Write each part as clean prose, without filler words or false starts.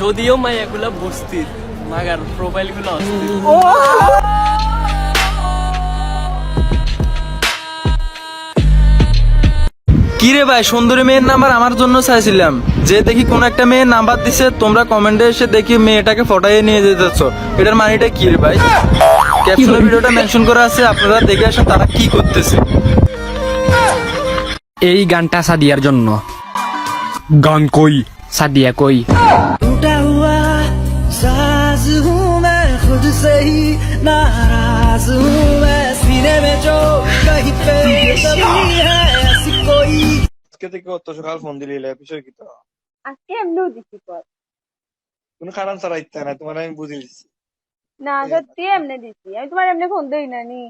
যদিও মাইয়াগুলা বস্তির, মাগার প্রোফাইল গুলো কি রে ভাই, সুন্দরী মেয়ের নাম্বার আমার জন্য চাইছিলাম, যে দেখি কোন একটা মেয়ের নাম্বার দিছে, তোমরা কমেন্টে এসে দেখি মেয়েটাকে ফটাইয়ে নিয়ে যেতেছো। এটার মানেটা কি রে ভাই? ক্যাপশনে ভিডিওটা মেনশন করা আছে, আপনারা দেখে আসেন তারা কি করতেছে। এই গানটা সাদিয়ার জন্য। গান কই? সাদিয়া কই? टूटा हुआ साज हूँ मैं खुद से ही नाराज हूँ मैं सीने में जो कहीं पे कभी है ऐसी कोई আজকে থেকে অত সকাল ফোন দিলি বিষয় কি তো আজকে এমনিও দিছি পর কোনো কারণ ছাড়া ইত্যা না তোমার আমি বুঝে দিচ্ছি না সত্যি এমনি দিছি আমি তোমার এমনি ফোন দেই না নি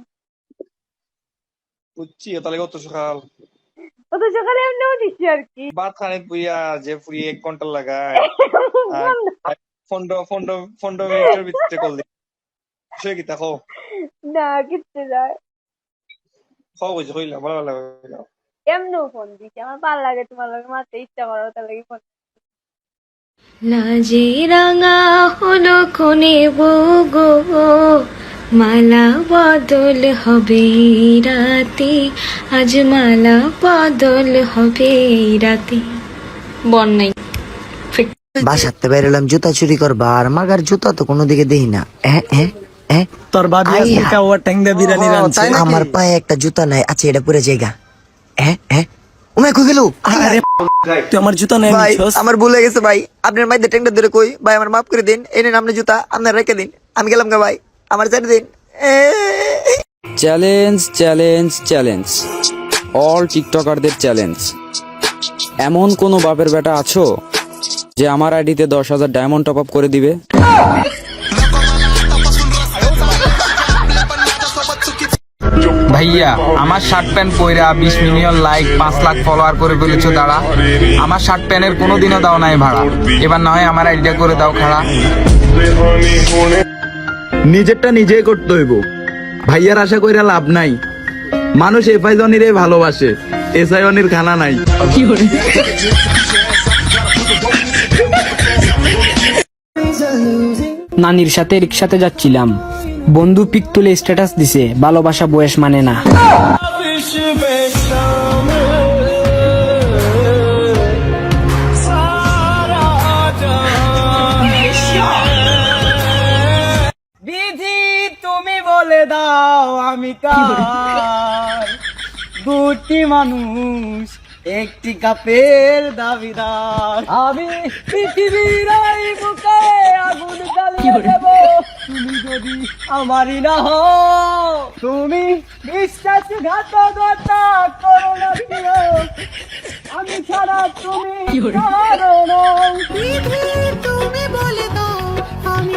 বুঝছি তাহলে অত সকাল অত সকালে এমনিও দিছি আর কি বাদ খানে পুইয়া যে পুরি 1 ঘন্টা লাগায় ফন্ড মিনিটের ভিতরে কল দি বিষয় কি দেখো না কিচ্ছে যায় খাও বুঝে হইলা ভালো লাগে এমনিও ফোন দিছি আমার ভালো লাগে তোমার লাগে মারতে ইচ্ছা করো তার লাগে ফোন লাজে রাঙা হলো কোনে গো মালা বদল হবে রাতে আজ মালা বদল হবে রাতে বন্যাই বাসাতে বেরোলাম জুতা চুরি করবা, আর মাগার জুতা তো কোনো দিকে দেখি না। তোর বাবি আজকে কাওয়া ট্যাংদা বিরিয়ানি রাঁধছে আমার পায়ে একটা জুতা নাই। আচ্ছা এটা পুরো জায়গা। ওমে কই গেল? আরে তুই আমার জুতা নাই ভাই নিছস আমার ভুল হয়ে গেছে ভাই, আপনার মাইদে ট্যাংটা ধরে কই ভাই আমার মাফ করে দিন। এই নেন আপনার জুতা, আপনার রেখে দিন, আমি গেলাম গা ভাই, আমার ছেড়ে দিন। চ্যালেঞ্জ চ্যালেঞ্জ চ্যালেঞ্জ, অল টিকটকারদের চ্যালেঞ্জ। এমন কোন বাপের বেটা আছো যে আমার আইডিতে 10,000 ডায়মন্ড টপ আপ করে দিবে? ভাইয়া আমার শার্ট প্যান্ট পইরা 20 মিলিয়ন লাইক 5 লাখ ফলোয়ার করে ফেলেছো দাঁড়া। আমার শার্ট প্যান্টের কোনোদিনও দাও নাই ভাড়া, এবার না হয় আমার আইডিয়া করে দাও খাড়া। নিজেরটা নিজেই করতে হইব, ভাইয়ার আশা কইরা লাভ নাই। মানুষ এফআইজনিরে ভালোবাসে, এসআইজনির খানা নাই। নানির সাথে রিক্সাতে যাচ্ছিলাম, বন্ধু পিক তুলে স্ট্যাটাস দিছে, ভালোবাসা বয়স মানে না। বিধি তুমি বলে দাও আমি কার, দুটি মানুষ একটি কাপের দাবিদার। আমি পৃথিবীর এই বুকে আগুন জ্বালিয়ে দেব, তুমি যদি আমারই না হও। তুমি বিশ্বাসঘাতকতা করো না প্রিয়, আমি ছাড়া তুমি কারো নও। তুমি বলে দাও আমি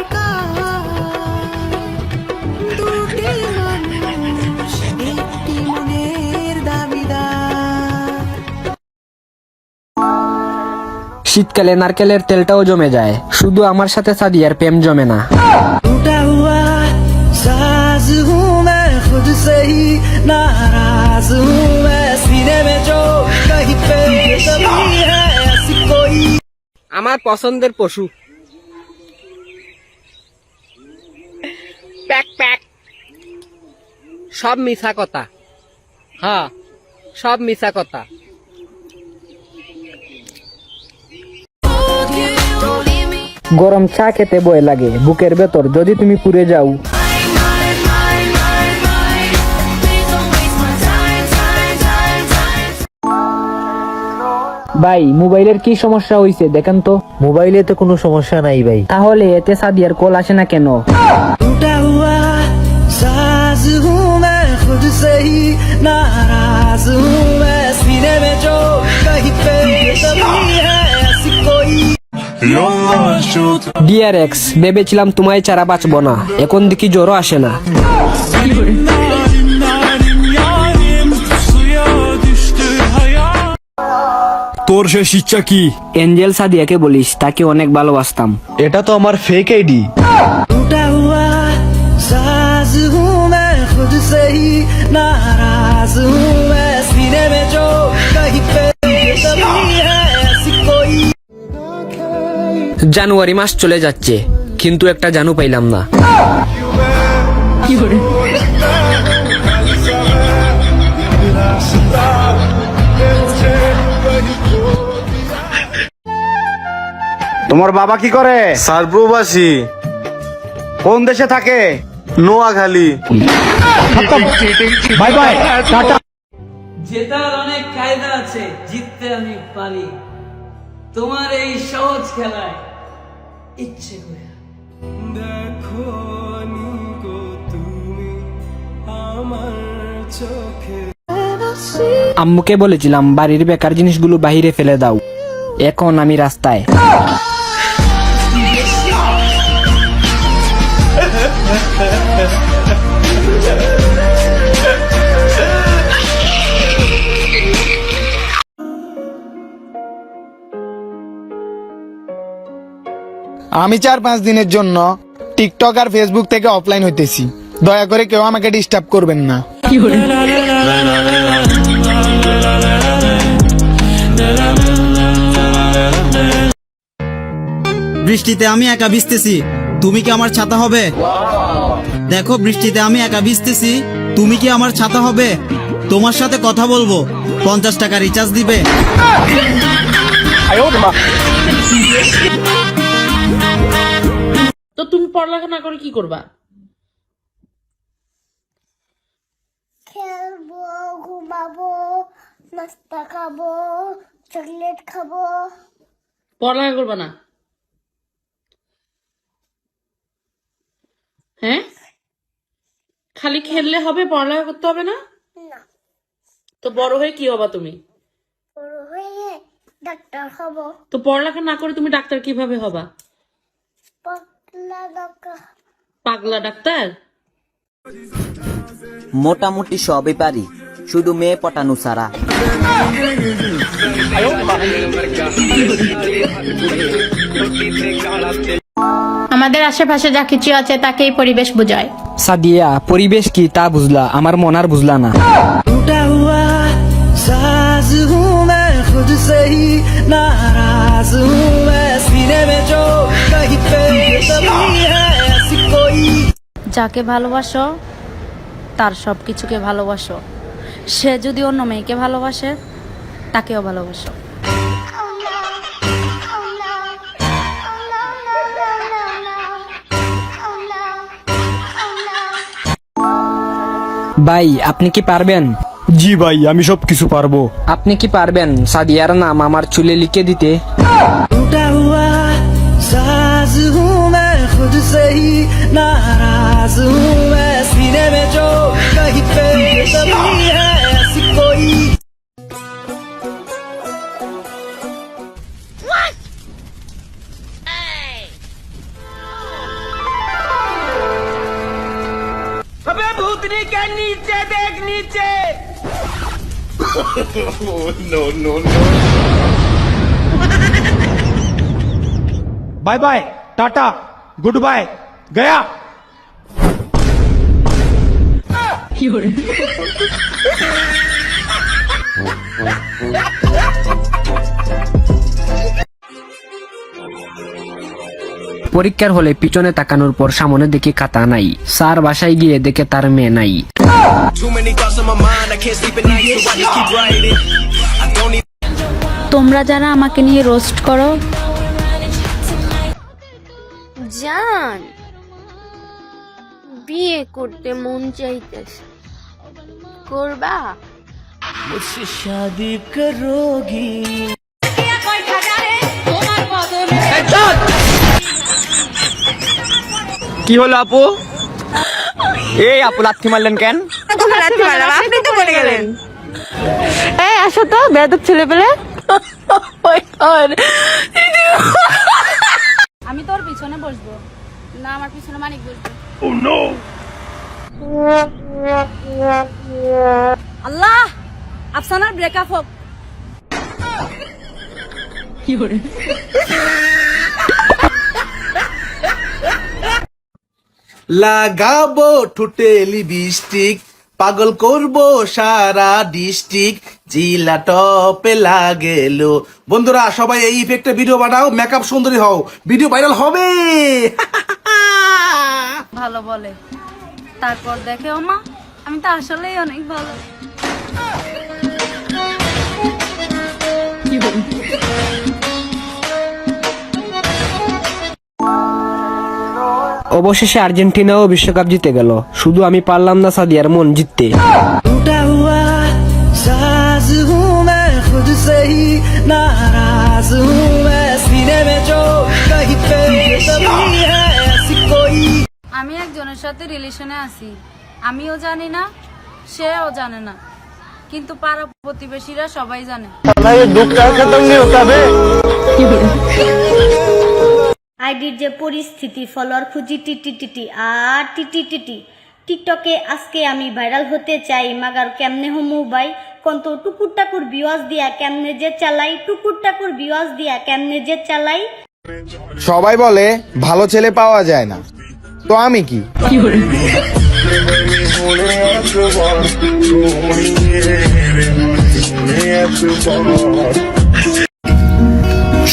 দুটি মানুষ একটি মনের দাবিদার। শীতকালে নারকেলের তেলটাও জমে যায়, শুধু আমার সাথে সাদিয়ার প্রেম জমে না। टूटा हुआ साज हूँ मैं खुद से ही नाराज हूँ मैं सीने में जो कहीं पे कभी है ऐसी कोई আমার পছন্দের পশু প্যাক প্যাক। সব মিছা কথা, হ্যাঁ সব মিছা কথা। গরম চা খেতে বয় লাগে বুকের ভেতর, যদি তুমি পুড়ে যাও। ভাই মোবাইলের কি সমস্যা হইছে দেখেন তো। মোবাইলে তো কোনো সমস্যা নাই ভাই। তাহলে এতে সাদিয়ার কল আসে না কেন? टूटा हुआ साज हूँ मैं खुद से ही नाराज हूँ मैं सीने में जो कहीं पे कभी है ऐसी कोई ডিয়ার এক্স, ভেবেছিলাম তোমায় ছাড়া বাঁচবো না, এখন দেখি জ্বরও আসে না। তোর শেষ ইচ্ছা কি? এঞ্জেল সাদিয়াকে বলিস, তাকে অনেক ভালোবাসতাম। এটা তো আমার ফেক আইডি। टूटा हुआ साज हूँ मैं खुद से ही नाराज हूँ मैं सीने में जो कहीं पे कभी है ऐसी कोई জানুয়ারি মাস চলে যাচ্ছে, কিন্তু একটা জানু পাইলাম না। তোমার বাবা কি করে? স্যার প্রবাসী, কোন দেশে থাকে? নোয়াখালী। Bye bye, tata. জেতার অনেক কায়দা আছে, জিততে আমি পারি। তোমার এই সহজ খেলায় ইচ্ছে করে আম্মুকে বলেছিলাম বাড়ির বেকার জিনিসগুলো বাইরে ফেলে দাও, এখন আমি রাস্তায়। আমি 4-5 দিনের জন্য টিকটক আর ফেসবুক থেকে অফলাইন হইতেছি, দয়া করে কেউ আমাকে ডিস্টার্ব করবেন না। বৃষ্টিতে আমি একা ভিজতেছি, তুমি কি আমার ছাতা হবে? দেখো বৃষ্টিতে আমি একা ভিজতেছি, তুমি কি আমার ছাতা হবে? তোমার সাথে কথা বলবো, 50 টাকা রিচার্জ দিবে? তো তুমি পড়ালেখা না করে কি করবা? খেলবো, ঘুমাবো, নাস্তা খাবো, চকলেট খাবো। পড়ালেখা করবা না? হ্যাঁ, খালি খেললে হবে, পড়ালেখা করতে হবে না? না, তো বড় হয়ে কি হবা তুমি? বড় হয়ে ডাক্তার হবো। তো পড়ালেখা না করে তুমি ডাক্তার কিভাবে হবা? পাগলা ডাক্তার। পাগলা ডাক্তার? মোটামুটি সবই পারি, শুধু মেয়ে পটানো ছাড়া। আমাদের আশেপাশে যা কিছু আছে তাকেই পরিবেশ বোঝায়। সাদিয়া, পরিবেশ কি তা বুঝলা, আমার মন আর বুঝলা না। टूटा हुआ साज हूँ मैं खुद से ही नाराज हूँ मैं, सीने में जो कहीं पे तभी है ऐसी कोई। যাকে ভালোবাসো তার সব কিছুকে ভালোবাসো, সে যদি অন্য মেয়েকে ভালোবাসে তাকেও ভালোবাসো। ভাই, আপনি কি পারবেন? জি ভাই, আমি সব কিছু পারবো। আপনি কি পারবেন সাদিয়ার নাম আমার চুলে লিখে দিতে? टूटा हुआ साज हूँ मैं खुद से ही नाराज हूँ मैं, सीने में जो कहीं पे तभी है ऐसी कोई। अबे भूतनी के नीचे देख नीचे। Bye bye, tata, goodbye, गया। পরীক্ষার হলে পিছনে তাকানোর পর সামনে দেখি খাতা নাই, স্যার বাসায় গিয়ে দেখে তার মেয়ে নাই। তোমরা যারা আমাকে নিয়ে রোস্ট করো, জান বিয়ে করতে মন চাইতেছে, করবা? शादी करोगी? কি হলো আপু? এই আপু লাথি মারলেন কেন? আপনি তো বলে গেলেন। এই আসো তো বেয়াদব ছেলে পেলে। আমি তোর পিছনে বসবো না, আমার পিছনে মানিক বসবে। আল্লাহ, আফসানার ব্রেকআপ হোক। লাগাবো ঠোঁটে লিপস্টিক, পাগল করবো সারা ডিস্ট্রিক্ট, জিলা টপে লাগেলো। বন্ধুরা সবাই এই ইফেক্টে ভিডিও বানাও, মেকআপ সুন্দরী হও, ভিডিও ভাইরাল হবে। ভালো বলে, তারপর দেখে ও মা আমি তো আসলেই অনেক ভালো। অবশেষে আর্জেন্টিনাও বিশ্বকাপ জিতে গেল, শুধু আমি পারলাম না সাদিয়ার মন জিততে। टूटा हुआ साज हूँ मैं खुद से ही नाराज हूँ मैं, सीने में जो कहीं पे तभी है ऐसी कोई। আমি একজনের সাথে রিলেশনে আছি, আমিও জানি না, সেও জানে না, কিন্তু পাড়া প্রতিবেশীরা সবাই জানে। আইডির যে পরিস্থিতি, ফলোয়ার খুঁজি টিটি টিটি আর টিটি টিটি। টিকটকে আজকে আমি ভাইরাল হতে চাই, মাগার কেমনে হমু ভাই কন্ত টুকুর টাকুর বিওয়াজ দিয়া কেমনে যে চালাই, টুকুর টাকুর বিওয়াজ দিয়া কেমনে যে চালাই। সবাই বলে ভালো ছেলে পাওয়া যায় না, তো আমি কি?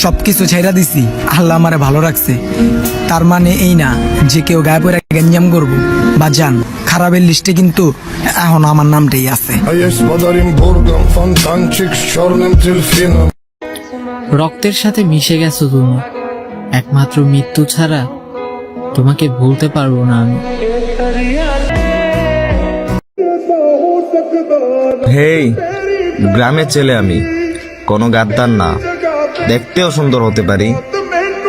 সবকিছু ছেড়া দিছি, আল্লাহ আমারে ভালো রাখছে, তার মানে এই না যে কেউ গায়ে পড়ে গেঞ্জাম করবো বা যান। খারাপের লিস্টে কিন্তু এখন আমার নামটাই আছে। রক্তের সাথে মিশে গেছো তুমি, একমাত্র মৃত্যু ছাড়া তোমাকে ভুলতে পারবো না আমি। হেই, গ্রামের ছেলে আমি, কোনো গাদ্দার না, দেখতেও সুন্দর হতে পারি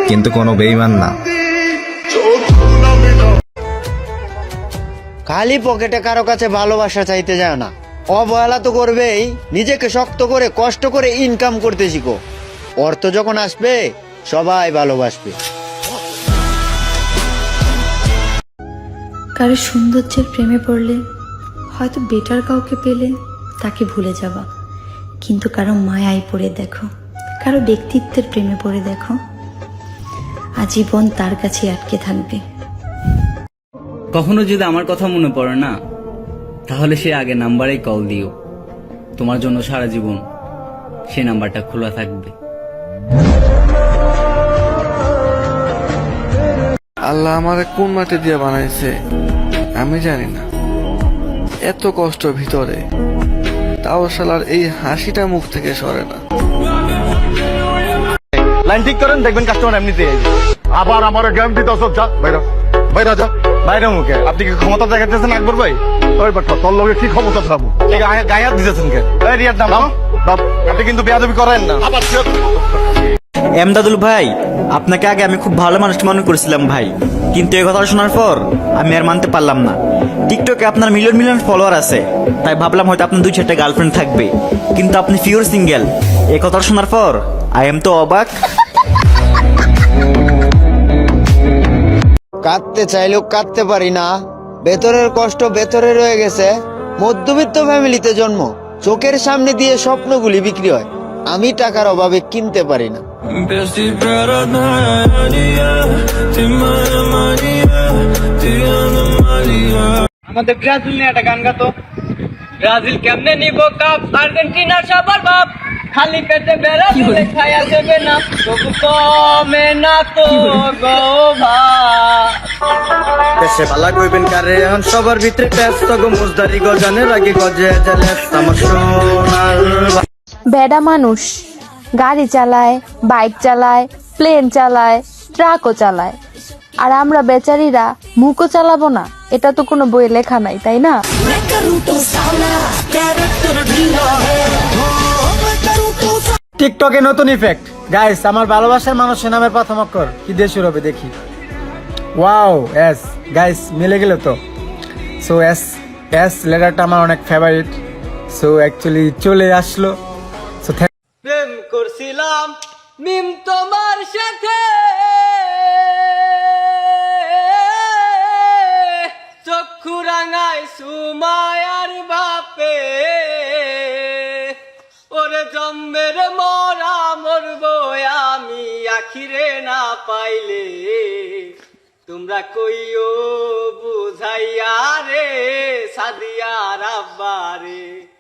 কিন্তু কোনো বেঈমান না। খালি পকেটে কারো কাছে ভালোবাসা চাইতে যায় না, অবহেলা তো করবেই। নিজেকে শক্ত করে কষ্ট করে ইনকাম করতে শিখো, অর্থ যখন আসবে সবাই ভালোবাসবে। কারো সৌন্দর্যের প্রেমে পড়লে, হয়তো বেটার কাউকে পেলে তাকে ভুলে যাবা, কিন্তু কারো মায়ায় পড়ে দেখো, কারো ব্যক্তিত্বের প্রেমে পড়ে দেখো, আজীবন তার কাছে আটকে থাকবে। কখনো যদি আমার কথা মনে পড়ে না, তাহলে সে আগে নাম্বারেই কল দিও, তোমার জন্য সারা জীবন সে নাম্বারটা খোলা থাকবে। আল্লাহ আমারে কোন মাটি দিয়ে বানাইছে আমি জানি না, এত কষ্ট ভিতরে, তাও শালার এই হাসিটা মুখ থেকে সরে না। লাইন ঠিক করেন, দেখবেন কাস্টমার এমনিতে আবার আমার জ্ঞান দিতে যা বাইরে বাইরে যা বাইরে মুখে। আপনি কি ক্ষমতা দেখাতেছেন আকবর ভাই? ওই বাট্টা তোর লগে কি ক্ষমতা থাকবো, গায়ে হাত দিতেছেন কেন? এই রিয়ার নাম আপনি কিন্তু বেয়াদবি করেন না। এমদাদুল ভাই, আপনাকে আগে আমি খুব ভালো মানুষ মনে করেছিলাম ভাই, কিন্তু এই কথা শোনার পর আমি আর মানতে পারলাম না। টিকটকে আপনার মিলিয়ন মিলিয়ন ফলোয়ার আছে, তাই ভাবলাম হয়তো আপনার 2-4টা গার্লফ্রেন্ড থাকবে, কিন্তু আপনি পিওর সিঙ্গেল। এই কথা শোনার পর আই এম তো অবাক। কাঁদতে চাইলেও কাঁদতে পারি না, ভেতরের কষ্ট ভেতরে রয়ে গেছে। মধ্যবিত্ত ফ্যামিলিতে জন্ম, চোখের সামনে দিয়ে স্বপ্নগুলি বিক্রি হয়, আমি টাকার অভাবে কিনতে পারি না। আমাদের ব্রাজিল নিয়ে একটা গান গাতো। ব্রাজিল কেমনে নিব কাপ, আর্জেন্টিনা সবার বাপ, খালি পেটে বেড়া দিলে খায়া দেবে না, তবু কমে না তো গো ভাই। দেশে পালা কইবেন কারে, এখন সবার ভিতরে ব্যস্ত গো, মুজদারি গজানের আগে গজে জালে আমার সোনার। বেডা মানুষ গাড়ি চালায়, বাইক চালায়, প্লেন চালায়, ট্রাকও চালায়, আর আমরা বেচারিরা মুখও চালাবো না? এটা তো কোনো বইয়ে লেখা নাই, তাই না? টিকটকে নতুন ইফেক্ট গাইস, আমার ভালোবাসার মানুষের নামের প্রথম অক্ষর কি দিয়ে শুরু হবে দেখি। ওয়াও, এস গাইস মিলে গেল তো। সো এস এস লেটারটা আমার অনেক ফেভারিট, সো অ্যাকচুয়ালি চলে আসলো। সো প্রেম করছিলাম মিম তোমার সাথে, চক্ষু রাঙাই সুমায়ার বাপে, ওরে জন্মের মরা মরবো আমি আখিরে না পাইলে, তোমরা কইও বুঝাইয়া রে সাদিয়া রাব্বারে।